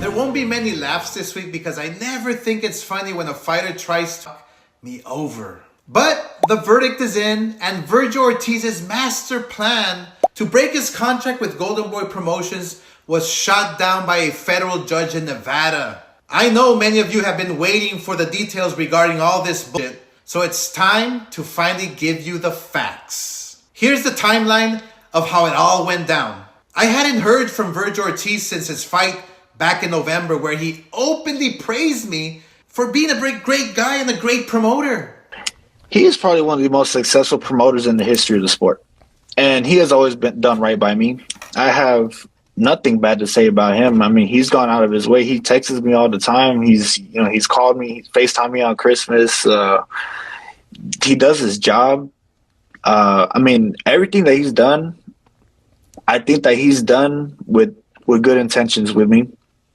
There won't be many laughs this week because I never think it's funny when a fighter tries to fuck me over. But the verdict is in, and Vergil Ortiz's master plan to break his contract with Golden Boy Promotions was shot down by a federal judge in Nevada. I know many of you have been waiting for the details regarding all this bullshit, so it's time to finally give you the facts. Here's the timeline of how it all went down. I hadn't heard from Vergil Ortiz since his fight back in November, where he openly praised me for being a great guy and a great promoter. He is probably one of the most successful promoters in the history of the sport. And he has always been done right by me. I have nothing bad to say about him. I mean, he's gone out of his way. He texts me all the time. He's called me, he's FaceTimed me on Christmas. He does his job. I mean, everything that he's done, I think that he's done with good intentions with me.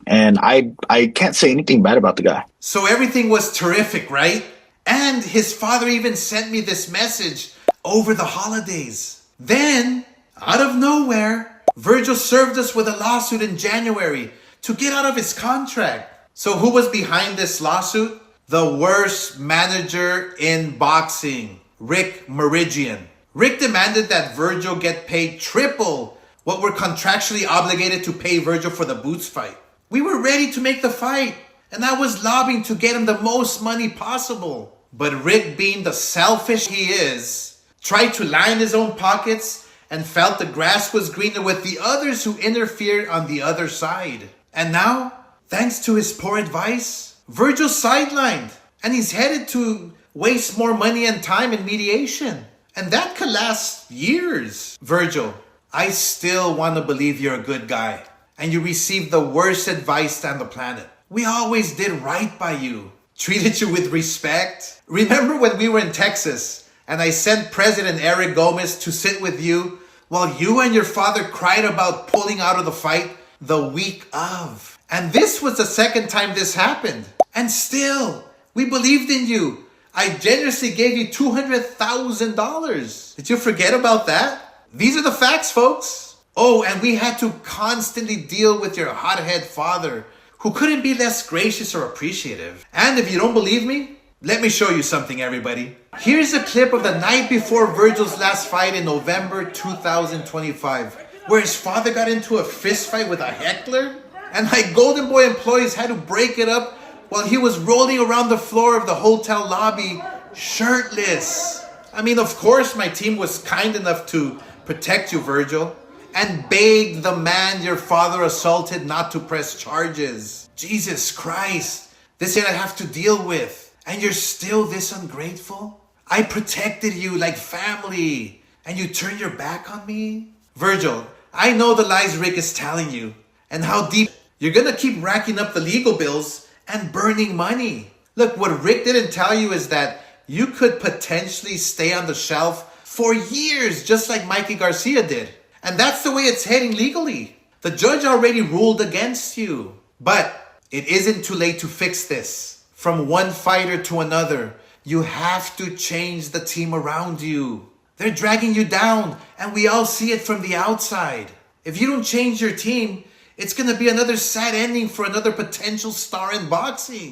And I can't say anything bad about the guy. So everything was terrific, right? And his father even sent me this message over the holidays. Then, out of nowhere, Vergil served us with a lawsuit in January to get out of his contract. So who was behind this lawsuit? The worst manager in boxing, Rick Meridian. Rick demanded that Vergil get paid triple what we're contractually obligated to pay Vergil for the Boots fight. We were ready to make the fight, and I was lobbying to get him the most money possible. But Rick, being the selfish he is, tried to line his own pockets and felt the grass was greener with the others who interfered on the other side. And now, thanks to his poor advice, Vergil's sidelined, and he's headed to waste more money and time in mediation. And that could last years. Vergil, I still want to believe you're a good guy, and you received the worst advice on the planet. We always did right by you, treated you with respect. Remember when we were in Texas and I sent President Eric Gomez to sit with you while you and your father cried about pulling out of the fight the week of? And this was the second time this happened. And still, we believed in you. I generously gave you $200,000. Did you forget about that? These are the facts, folks. Oh, and we had to constantly deal with your hothead father, who couldn't be less gracious or appreciative. And if you don't believe me, let me show you something, everybody. Here's a clip of the night before Vergil's last fight in November 2025, where his father got into a fist fight with a heckler, and my Golden Boy employees had to break it up while he was rolling around the floor of the hotel lobby shirtless. I mean, of course, my team was kind enough to protect you, Vergil, and begged the man your father assaulted not to press charges. Jesus Christ, this is what I have to deal with. And you're still this ungrateful? I protected you like family, and you turn your back on me? Vergil, I know the lies Rick is telling you, and how deep you're gonna keep racking up the legal bills and burning money. Look, what Rick didn't tell you is that you could potentially stay on the shelf for years, just like Mikey Garcia did. And that's the way it's heading legally. The judge already ruled against you. But it isn't too late to fix this. From one fighter to another, you have to change the team around you. They're dragging you down, and we all see it from the outside. If you don't change your team, it's going to be another sad ending for another potential star in boxing.